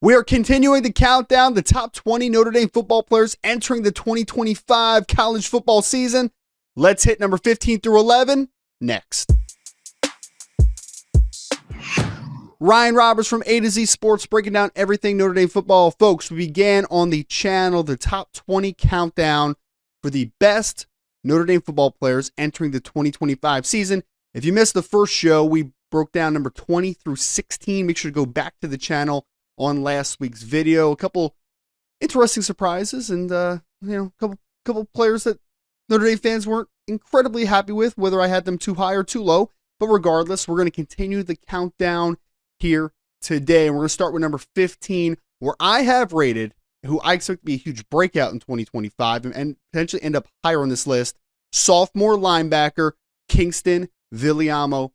We are continuing to count down the top 20 Notre Dame football players entering the 2025 college football season. Let's hit number 15 through 11 next. Ryan Roberts from A to Z Sports, breaking down everything Notre Dame football. Folks, we began on the channel the top 20 countdown for the best Notre Dame football players entering the 2025 season. If you missed the first show, we broke down number 20 through 16. Make sure to go back to the channel on last week's video. A couple interesting surprises and a couple players that Notre Dame fans weren't incredibly happy with, whether I had them too high or too low. But regardless, we're going to continue the countdown here today. And we're going to start with number 15, where I have rated, who I expect to be a huge breakout in 2025 and potentially end up higher on this list, sophomore linebacker Kingston Villamoas.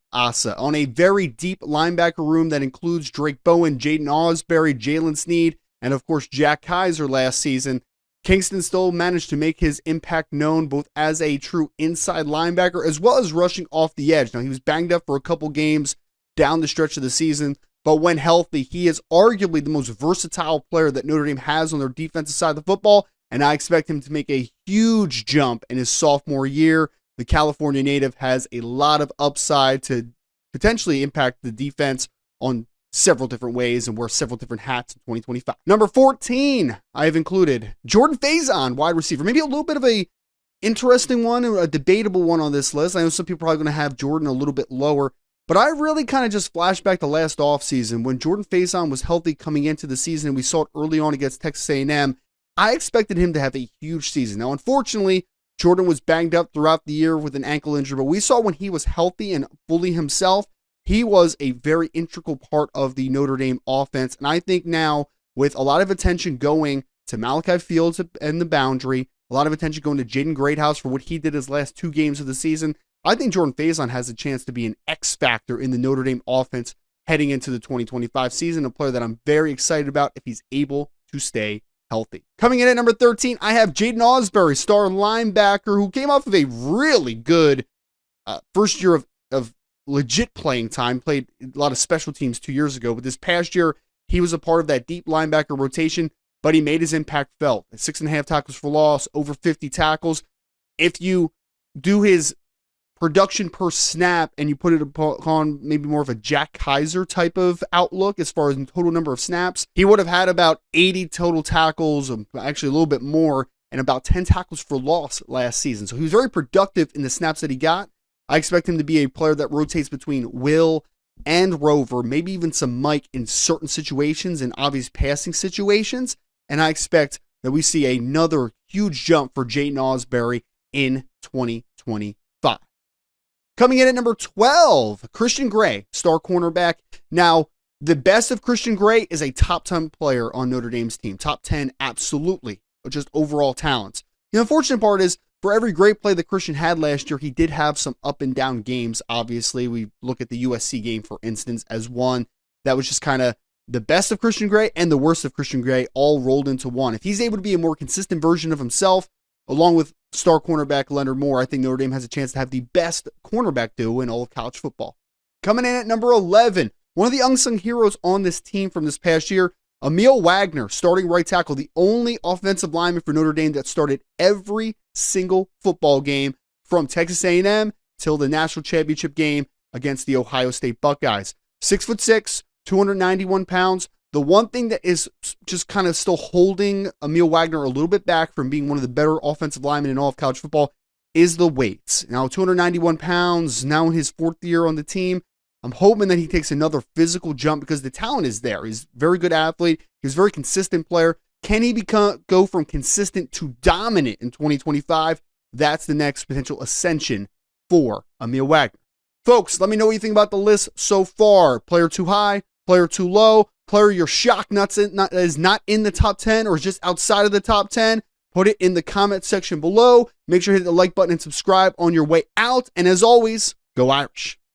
On a very deep linebacker room that includes Drake Bowen, Jaden Osbury, Jalen Sneed, and of course Jack Kaiser last season, Kingston still managed to make his impact known both as a true inside linebacker as well as rushing off the edge. Now, he was banged up for a couple games down the stretch of the season, but when healthy, he is arguably the most versatile player that Notre Dame has on their defensive side of the football, and I expect him to make a huge jump in his sophomore year. The California native has a lot of upside to potentially impact the defense on several different ways and wear several different hats in 2025. Number 14, I have included Jordan Faison, wide receiver. Maybe a little bit of a interesting one, or a debatable one on this list. I know some people are probably going to have Jordan a little bit lower, but I really kind of just flashed back to last offseason when Jordan Faison was healthy coming into the season, and we saw it early on against Texas A&M. I expected him to have a huge season. Now, unfortunately, Jordan was banged up throughout the year with an ankle injury, but we saw when he was healthy and fully himself, he was a very integral part of the Notre Dame offense. And I think now, with a lot of attention going to Malachi Fields and the boundary, a lot of attention going to Jaden Greathouse for what he did his last two games of the season, I think Jordan Faison has a chance to be an X factor in the Notre Dame offense heading into the 2025 season, a player that I'm very excited about if he's able to stay healthy. Coming in at number 13, I have Jaden Osbury, star linebacker, who came off of a really good first year of legit playing time, played a lot of special teams 2 years ago, but this past year, he was a part of that deep linebacker rotation, but he made his impact felt. 6.5 tackles for loss, over 50 tackles. If you do his production per snap and you put it upon maybe more of a Jack Kaiser type of outlook as far as total number of snaps, he would have had about 80 total tackles, actually a little bit more, and about 10 tackles for loss last season. So he was very productive in the snaps that he got. I expect him to be a player that rotates between Will and Rover, maybe even some Mike in certain situations and obvious passing situations. And I expect that we see another huge jump for Jaden Osbury in 2025. Coming in at number 12, Christian Gray, star cornerback. Now, the best of Christian Gray is a top 10 player on Notre Dame's team. Top 10, absolutely, just overall talents. The unfortunate part is, for every great play that Christian had last year, he did have some up and down games, obviously. We look at the USC game, for instance, as one that was just kind of the best of Christian Gray and the worst of Christian Gray all rolled into one. If he's able to be a more consistent version of himself, along with star cornerback Leonard Moore, I think Notre Dame has a chance to have the best cornerback duo in all of college football. Coming in at number 11, one of the unsung heroes on this team from this past year, Emil Wagner, starting right tackle, the only offensive lineman for Notre Dame that started every single football game from Texas A&M till the national championship game against the Ohio State Buckeyes. 6'6", 291 pounds. The one thing that is just kind of still holding Emil Wagner a little bit back from being one of the better offensive linemen in all of college football is the weight. Now, 291 pounds, now in his fourth year on the team. I'm hoping that he takes another physical jump because the talent is there. He's a very good athlete. He's a very consistent player. Can he go from consistent to dominant in 2025? That's the next potential ascension for Emil Wagner. Folks, let me know what you think about the list so far. Player too high, player too low, player you're shocked is not in the top 10 or is just outside of the top 10. Put it in the comment section below. Make sure to hit the like button and subscribe on your way out. And as always, go Irish.